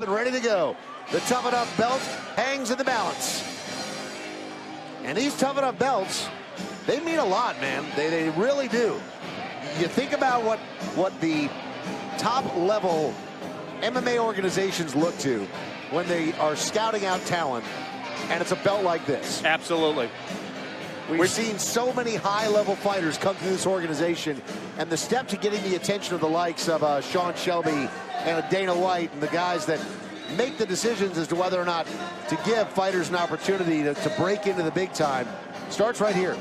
Ready to go. The Tough Enough belt hangs in the balance. And these Tough Enough belts, they mean a lot, man. They really do. You think about what the top level MMA organizations look to when they are scouting out talent, and it's a belt like this. Absolutely. We've seen so many high-level fighters come through this organization, and the step to getting the attention of the likes of Sean Shelby and Dana White and the guys that make the decisions as to whether or not to give fighters an opportunity to break into the big time starts right here.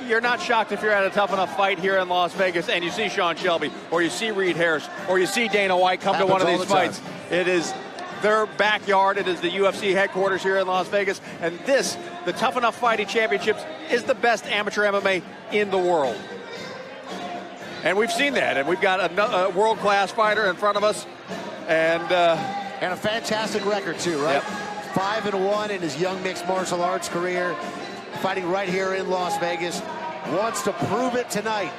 You're not shocked if you're at a Tough Enough fight here in Las Vegas and you see Sean Shelby, or you see Reed Harris, or you see Dana White come to one of these fights. It is their backyard. It is the UFC headquarters here in Las Vegas. And this, the Tough Enough Fighting Championships, is the best amateur MMA in the world. And we've seen that. And we've got a world-class fighter in front of us. And a fantastic record, too, right? Yep. 5-1 in his young mixed martial arts career. Fighting right here in Las Vegas. Wants to prove it tonight.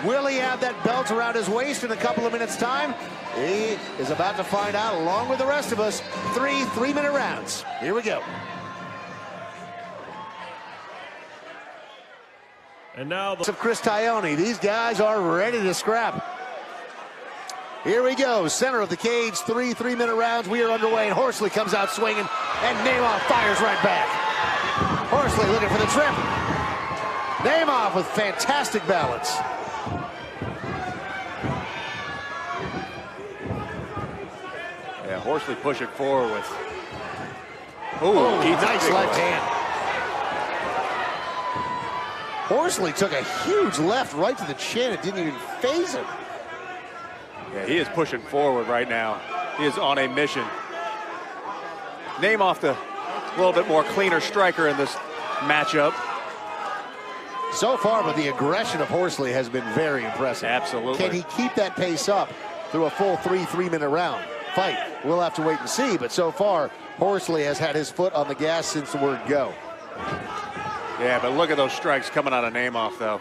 Will he have that belt around his waist in a couple of minutes' time? He is about to find out, along with the rest of us. 3 3-minute rounds. Here we go. And now of Chris Taglioni. These guys are ready to scrap. Here we go. Center of the cage. 3 3-minute rounds. We are underway, and Horsley comes out swinging, and Naimov fires right back. Horsley looking for the trip. Naimov with fantastic balance. Yeah, Horsley pushing forward with. Oh, nice left hand. Horsley took a huge left right to the chin. It didn't even faze him. Yeah, he is pushing forward right now. He is on a mission. Naimov, the little bit more cleaner striker in this matchup. So far, but the aggression of Horsley has been very impressive. Absolutely. Can he keep that pace up through a full 3 3-minute round fight? We'll have to wait and see, but so far, Horsley has had his foot on the gas since the word go. Yeah, but look at those strikes coming out of Naimov, though.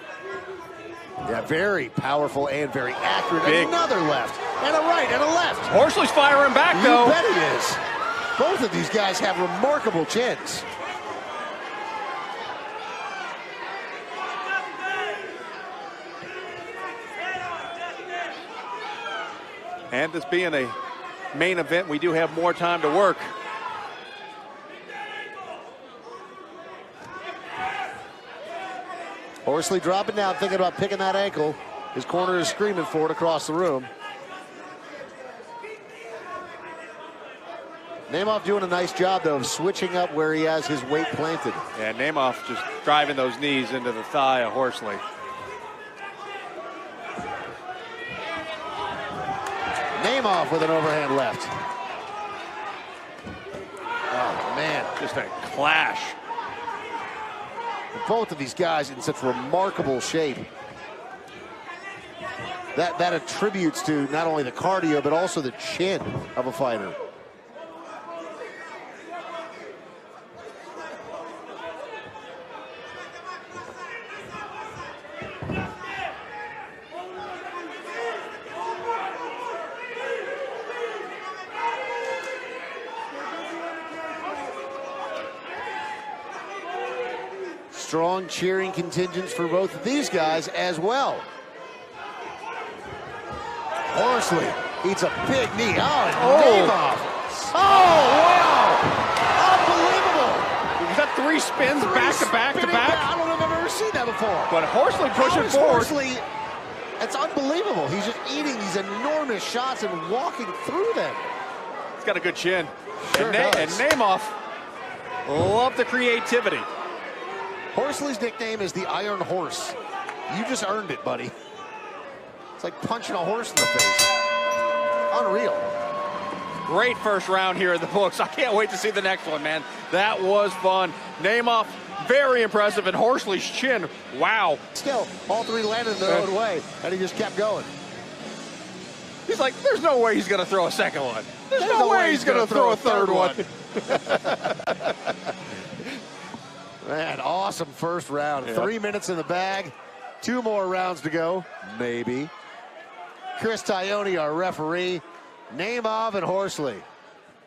Yeah, very powerful and very accurate. Big. And another left, and a right, and a left. Horsley's firing back, though. You bet he is. Both of these guys have remarkable chins. And this being a main event, we do have more time to work. Horsley dropping down, thinking about picking that ankle. His corner is screaming for it across the room. Naimov doing a nice job, though, of switching up where he has his weight planted. Yeah, Naimov just driving those knees into the thigh of Horsley. Naimov with an overhand left. Oh, man. Just a clash. Both of these guys in such remarkable shape. That attributes to not only the cardio, but also the chin of a fighter. Strong cheering contingents for both of these guys as well. Horsley eats a big knee. Naimov. Oh, wow! Unbelievable! He's got 3 spins back to back to back. I don't know if I've ever seen that before. But Horsley pushing forward. Horsley, it's unbelievable. He's just eating these enormous shots and walking through them. He's got a good chin. Sure and Naimov, love the creativity. Horsley's nickname is the Iron Horse. You just earned it, buddy. It's like punching a horse in the face. Unreal. Great first round here in the books. I can't wait to see the next one, man. That was fun. Naimov, very impressive, and Horsley's chin, wow. Still, all 3 landed their own way, and he just kept going. He's like, there's no way he's going to throw a second one. There's no way he's going to throw a third one. Man, awesome first round. Yep. 3 minutes in the bag. 2 more rounds to go, maybe. Chris Taglioni, our referee. Naimov and Horsley.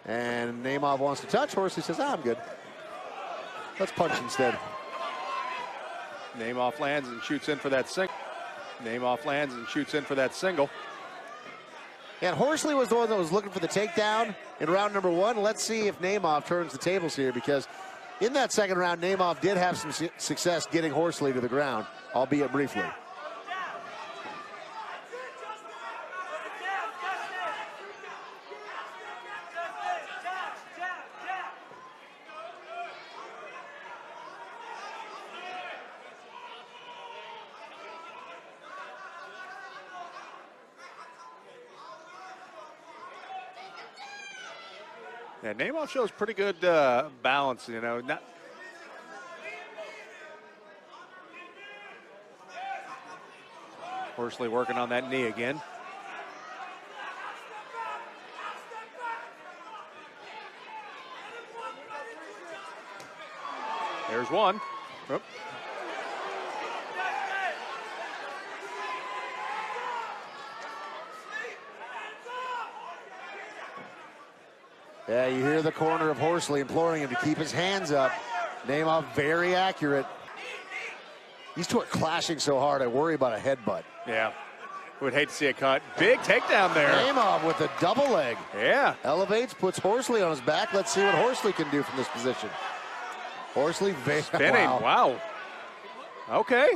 And Naimov wants to touch. Horsley says, I'm good. Let's punch instead. Naimov lands and shoots in for that single. Naimov lands and shoots in for that single. And Horsley was the one that was looking for the takedown in round number 1. Let's see if Naimov turns the tables here, because in that second round, Naimov did have some success getting Horsley to the ground, albeit briefly. Yeah, Naimov shows pretty good balance, you know. Horsley working on that knee again. There's one. Oop. Yeah, you hear the corner of Horsley imploring him to keep his hands up. Naimov very accurate. These two are clashing so hard, I worry about a headbutt. Yeah, would hate to see a cut. Big takedown there. Naimov with a double leg. Yeah. Elevates, puts Horsley on his back. Let's see what Horsley can do from this position. Horsley spinning, wow. Okay.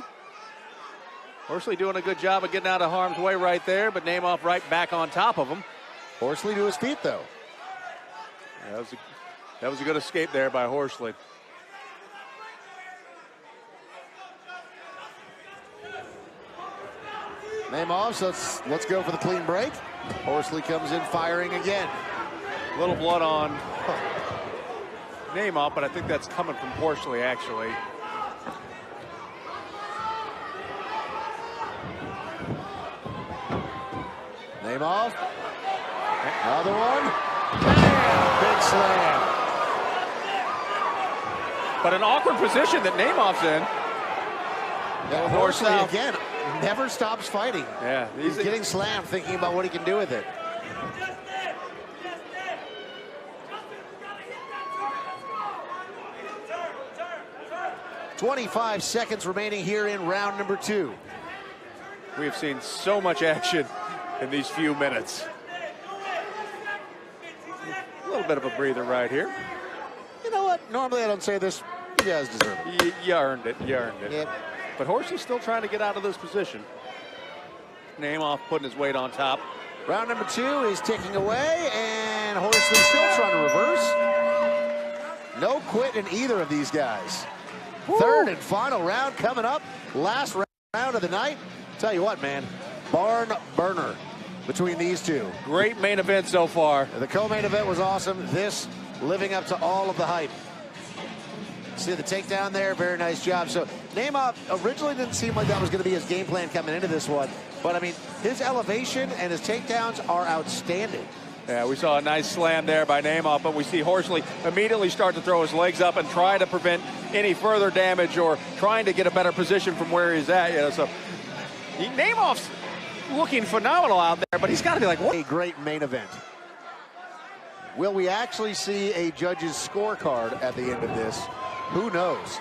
Horsley doing a good job of getting out of harm's way right there, but Naimov right back on top of him. Horsley to his feet, though. Yeah, that was a good escape there by Horsley. Naimov, so let's go for the clean break. Horsley comes in firing again. A little blood on Naimov, but I think that's coming from Horsley, actually. Naimov. Another one. Big slam. But an awkward position that Naimov's in. Yeah, Horsley again never stops fighting. Yeah, he's getting slammed, thinking about what he can do with it. "25 seconds remaining here in round number 2. We have seen so much action in these few minutes. A little bit of a breather right here. You know what? Normally I don't say this. You guys deserve it. You earned it. You earned it. Yep. But Horsley's still trying to get out of this position. Naimov putting his weight on top. Round number 2 is ticking away, and Horsley still trying to reverse. No quit in either of these guys. Woo. Third and final round coming up. Last round of the night. Tell you what, man, barn burner between these two. Great main event so far. The co-main event was awesome. This living up to all of the hype. See the takedown there, very nice job. So Naimov originally didn't seem like that was going to be his game plan coming into this one. But I mean, his elevation and his takedowns are outstanding. Yeah, we saw a nice slam there by Naimov, but we see Horsley immediately start to throw his legs up and try to prevent any further damage or trying to get a better position from where he's at. You know, so Naimov's looking phenomenal out there, but he's got to be like, what? A great main event. Will we actually see a judge's scorecard at the end of this? Who knows?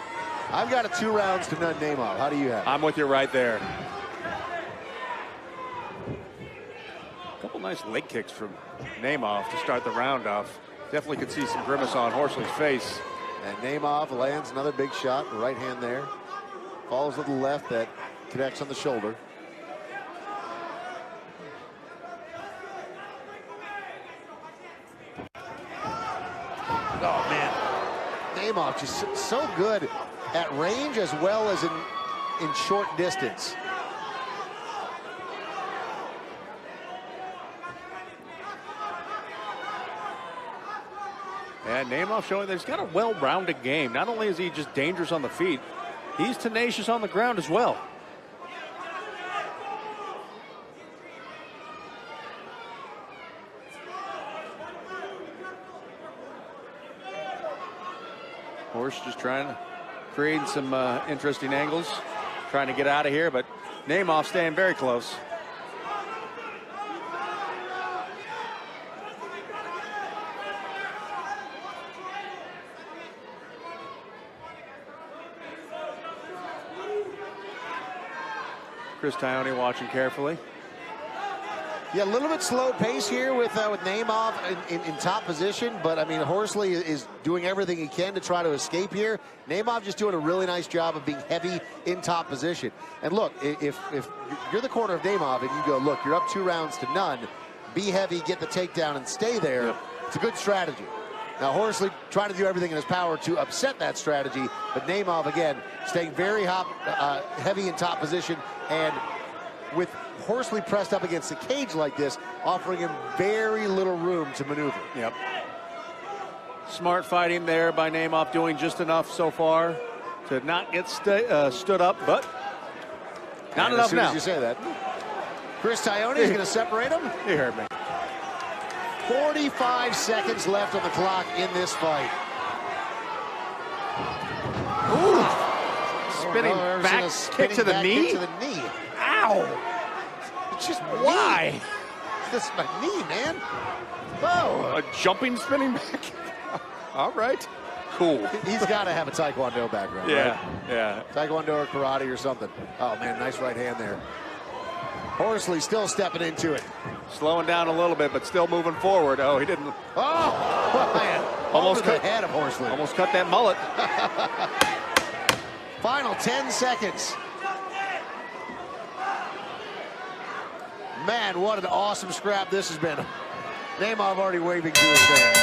I've got a 2 rounds to none Naimov. How do you have it? I'm with you right there. A couple nice leg kicks from Naimov to start the round off. Definitely could see some grimace on Horsley's face. And Naimov lands another big shot, right hand there. Falls with the left that connects on the shoulder. Oh, man. Naimov just so good at range as well as in short distance. And Naimov showing that he's got a well-rounded game. Not only is he just dangerous on the feet, he's tenacious on the ground as well. Horse just trying to create some interesting angles, trying to get out of here, but Naimov staying very close. Chris Tione watching carefully. Yeah, a little bit slow pace here with Naimov in top position, but I mean, Horsley is doing everything he can to try to escape here. Naimov just doing a really nice job of being heavy in top position. And look, if you're the corner of Naimov and you go, look, you're up 2 rounds to none, be heavy, get the takedown, and stay there, it's a good strategy. Now, Horsley trying to do everything in his power to upset that strategy, but Naimov, again, staying very heavy in top position, and with Horsley pressed up against the cage like this, offering him very little room to maneuver. Yep. Smart fighting there by Naimov, doing just enough so far to not get stood up, but not enough now. As you say that, Chris Tione is going to separate him. You heard me. 45 seconds left on the clock in this fight. Ooh. Spinning back kick to the knee? Kick to the knee. Ow. It's just why? Knee. This is my knee, man. Whoa. A jumping spinning back. All right. Cool. He's got to have a Taekwondo background. Yeah, right? yeah. Taekwondo or karate or something. Oh, man, nice right hand there. Horsley still stepping into it. Slowing down a little bit, but still moving forward. Oh, he didn't. Oh, man. Almost cut the head of Horsley. Almost cut that mullet. Final 10 seconds. Man, what an awesome scrap this has been. Naimov already waving to his fans.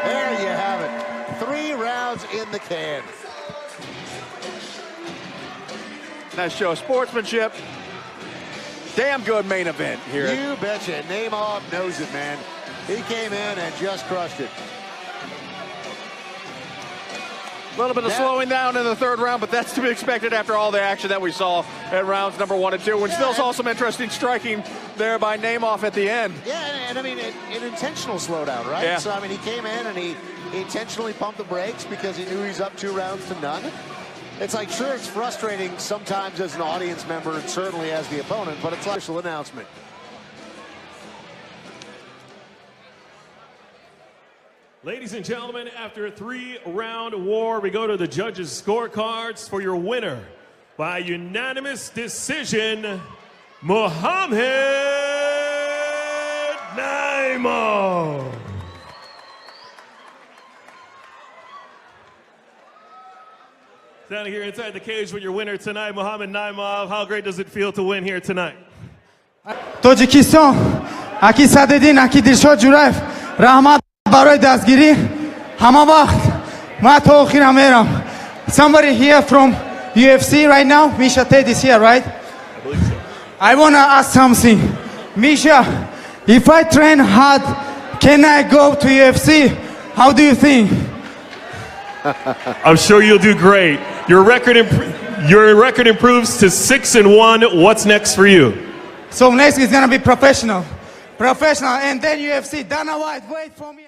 There you have it. 3 rounds in the can. Nice show of sportsmanship. Damn good main event here. You betcha. Naimov knows it, man. He came in and just crushed it. A little bit of slowing down in the 3rd round, but that's to be expected after all the action that we saw at rounds number 1 and 2. We still saw some interesting striking there by Naimov at the end. Yeah, and I mean, an intentional slowdown, right? Yeah. So, I mean, he came in and he intentionally pumped the brakes because he knew he's up 2 rounds to none. It's like, sure, it's frustrating sometimes as an audience member and certainly as the opponent, but it's like an official announcement. Ladies and gentlemen, after a 3-round war, we go to the judges' scorecards for your winner by unanimous decision, Muhammad Naimov. Standing here inside the cage with your winner tonight, Muhammad Naimov. How great does it feel to win here tonight? Tajikistan, aki sadedin, aki Dilshod Jurayev, rahmat baroy dastgiri, hama vaqt ma ta okhira meram. Somebody here from UFC right now? Misha Ted is here, right? I believe so. I want to ask something. Misha, if I train hard, can I go to UFC? How do you think? I'm sure you'll do great. Your record improves to 6-1. What's next for you? So next is gonna be professional, and then UFC. Dana White, wait for me.